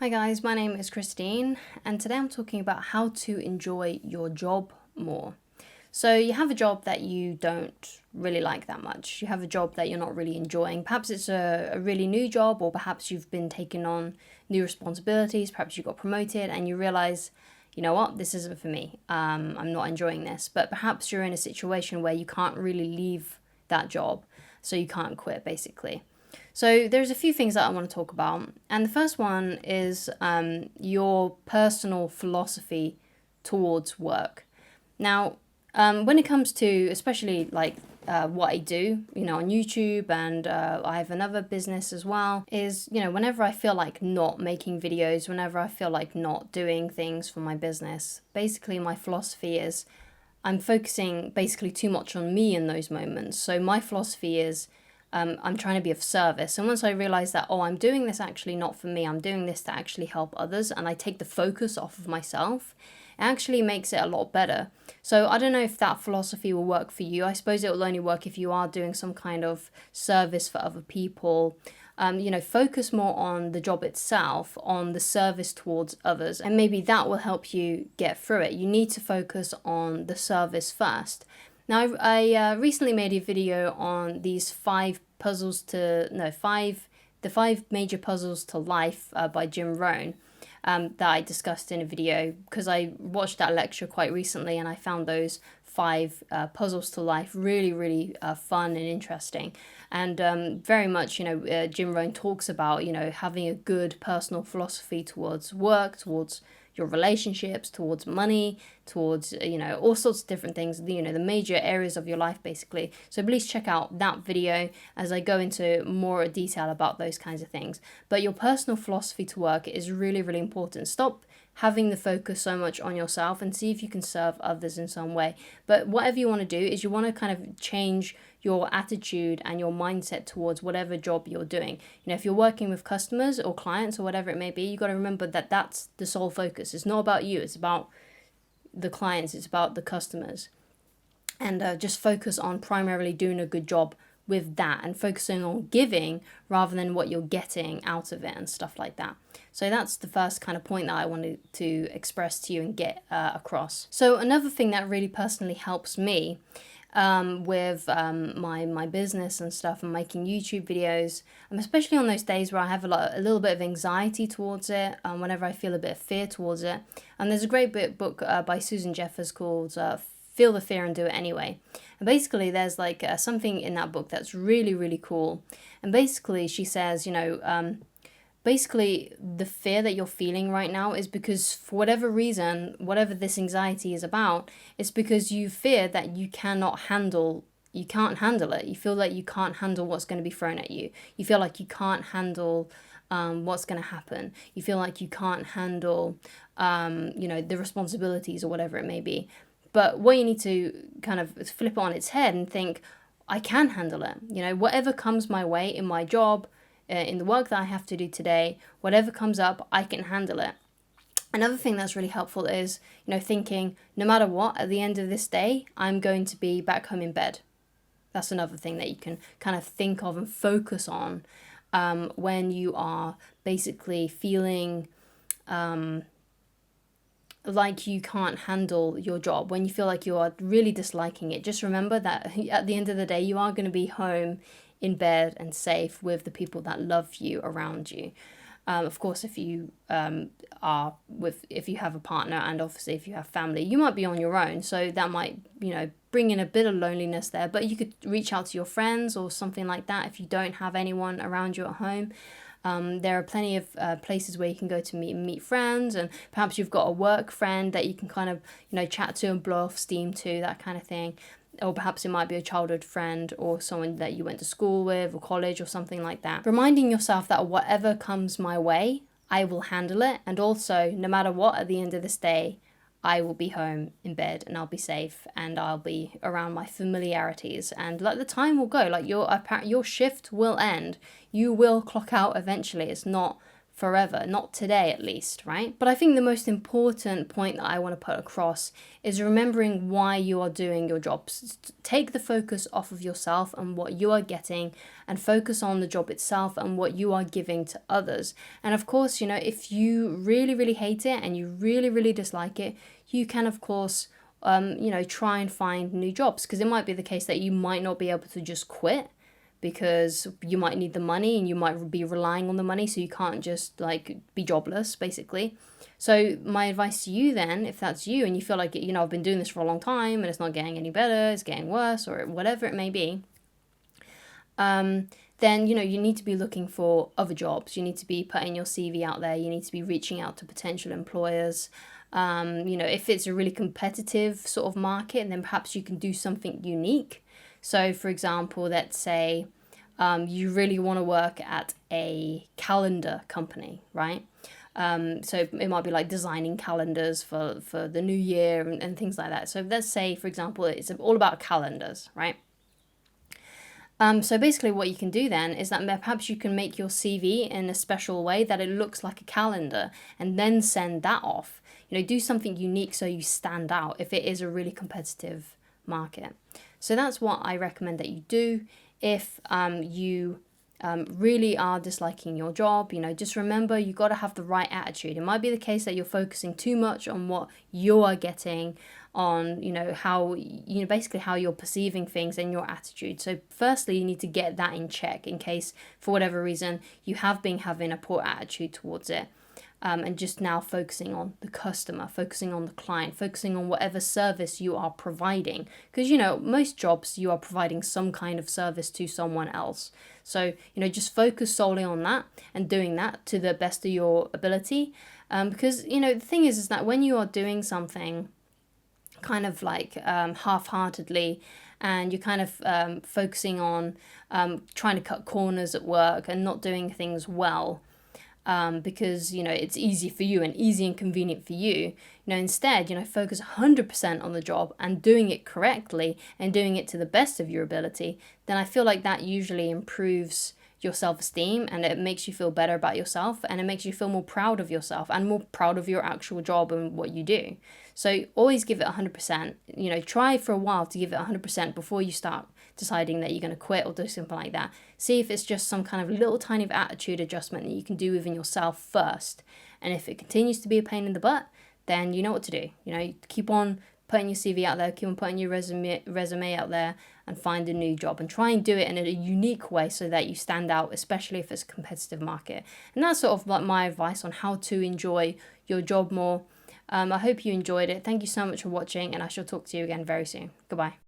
Hi guys, my name is Christine, and today I'm talking about how to enjoy your job more. So, you have a job that you don't really like that much. You have a job that you're not really enjoying. Perhaps it's a really new job, or perhaps you've been taking on new responsibilities. Perhaps you got promoted and you realize, you know what, this isn't for me. I'm not enjoying this. But perhaps you're in a situation where you can't really leave that job, so you can't quit basically. So there's a few things that I want to talk about, and the first one is your personal philosophy towards work. Now, when it comes to especially like what I do, on YouTube, and I have another business as well, is, whenever I feel like not making videos, whenever I feel like not doing things for my business, basically my philosophy is I'm focusing basically too much on me in those moments. So my philosophy is I'm trying to be of service. And once I realize that, oh, I'm doing this actually not for me, I'm doing this to actually help others, and I take the focus off of myself, it actually makes it a lot better. So I don't know if that philosophy will work for you. I suppose it will only work if you are doing some kind of service for other people. Focus more on the job itself, on the service towards others, and maybe that will help you get through it. You need to focus on the service first. Now, I recently made a video on these the five major puzzles to life by Jim Rohn, that I discussed in a video, because I watched that lecture quite recently and I found those five puzzles to life really, really fun and interesting. And very much, Jim Rohn talks about, having a good personal philosophy towards work, towards your relationships, towards money, towards, all sorts of different things, the major areas of your life, basically. So please check out that video as I go into more detail about those kinds of things. But your personal philosophy to work is really, really important. Stop having the focus so much on yourself and see if you can serve others in some way. But whatever you want to do is you want to kind of change your attitude and your mindset towards whatever job you're doing. If you're working with customers or clients or whatever it may be, you got to remember that that's the sole focus. It's not about you, it's about the clients, it's about the customers. And just focus on primarily doing a good job with that and focusing on giving rather than what you're getting out of it and stuff like that. So that's the first kind of point that I wanted to express to you and get across. So another thing that really personally helps me with my business and stuff and making YouTube videos, especially on those days where I have a little bit of anxiety towards it, whenever I feel a bit of fear towards it. And there's a great book by Susan Jeffers called Feel the Fear and Do It Anyway. And basically there's like something in that book that's really, really cool. And basically she says, basically the fear that you're feeling right now is because for whatever reason, whatever this anxiety is about, it's because you fear that you can't handle it. You feel like you can't handle what's going to be thrown at you. You feel like you can't handle what's going to happen. You feel like you can't handle, the responsibilities or whatever it may be. But what you need to kind of flip it on its head and think, I can handle it. Whatever comes my way in my job, in the work that I have to do today, whatever comes up, I can handle it. Another thing that's really helpful is, thinking, no matter what, at the end of this day, I'm going to be back home in bed. That's another thing that you can kind of think of and focus on when you are basically feeling like you can't handle your job, when you feel like you are really disliking it. Just remember that at the end of the day, you are going to be home in bed and safe with the people that love you around you. Of course, if you if you have a partner, and obviously if you have family, you might be on your own, so that might bring in a bit of loneliness there. But you could reach out to your friends or something like that if you don't have anyone around you at home. There are plenty of places where you can go to meet friends, and perhaps you've got a work friend that you can kind of chat to and blow off steam to, that kind of thing. Or perhaps it might be a childhood friend or someone that you went to school with or college or something like that. Reminding yourself that whatever comes my way, I will handle it. And also, no matter what, at the end of this day, I will be home in bed and I'll be safe and I'll be around my familiarities. And like the time will go, like your shift will end. You will clock out eventually. It's not forever, not today at least, right? But I think the most important point that I want to put across is remembering why you are doing your job. Take the focus off of yourself and what you are getting and focus on the job itself and what you are giving to others. And of course, you know, if you really, really hate it and you really, really dislike it, you can, of course, you know, try and find new jobs, because it might be the case that you might not be able to just quit because you might need the money and you might be relying on the money, so you can't just like be jobless basically. So my advice to you then, if that's you and you feel like, you know, I've been doing this for a long time and it's not getting any better, it's getting worse or whatever it may be, then, you know, you need to be looking for other jobs. You need to be putting your CV out there. You need to be reaching out to potential employers. You know, if it's a really competitive sort of market, then perhaps you can do something unique. So, for example, let's say you really want to work at a calendar company, right? So it might be like designing calendars for the new year and things like that. So let's say, for example, it's all about calendars, right? So basically what you can do then is that perhaps you can make your CV in a special way that it looks like a calendar and then send that off. You know, do something unique so you stand out if it is a really competitive market. So that's what I recommend that you do. If you really are disliking your job, you know, just remember you got to have the right attitude. It might be the case that you're focusing too much on what you are getting, on, you know, how, you know, basically how you're perceiving things and your attitude. So firstly, you need to get that in check in case for whatever reason you have been having a poor attitude towards it. And just now focusing on the customer, focusing on the client, focusing on whatever service you are providing. Because, you know, most jobs you are providing some kind of service to someone else. So, you know, just focus solely on that and doing that to the best of your ability. Because, you know, the thing is that when you are doing something kind of like half-heartedly and you're kind of focusing on trying to cut corners at work and not doing things well, because, you know, it's easy for you and easy and convenient for you. You know, instead, you know, focus 100% on the job and doing it correctly and doing it to the best of your ability, then I feel like that usually improves your self-esteem and it makes you feel better about yourself and it makes you feel more proud of yourself and more proud of your actual job and what you do. So always give it 100%. You know, try for a while to give it 100% before you start deciding that you're going to quit or do something like that. See if it's just some kind of little tiny attitude adjustment that you can do within yourself first. And if it continues to be a pain in the butt, then you know what to do. You know, keep on putting your CV out there, keep on putting your resume out there and find a new job and try and do it in a unique way so that you stand out, especially if it's a competitive market. And that's sort of like my advice on how to enjoy your job more. I hope you enjoyed it. Thank you so much for watching and I shall talk to you again very soon. Goodbye.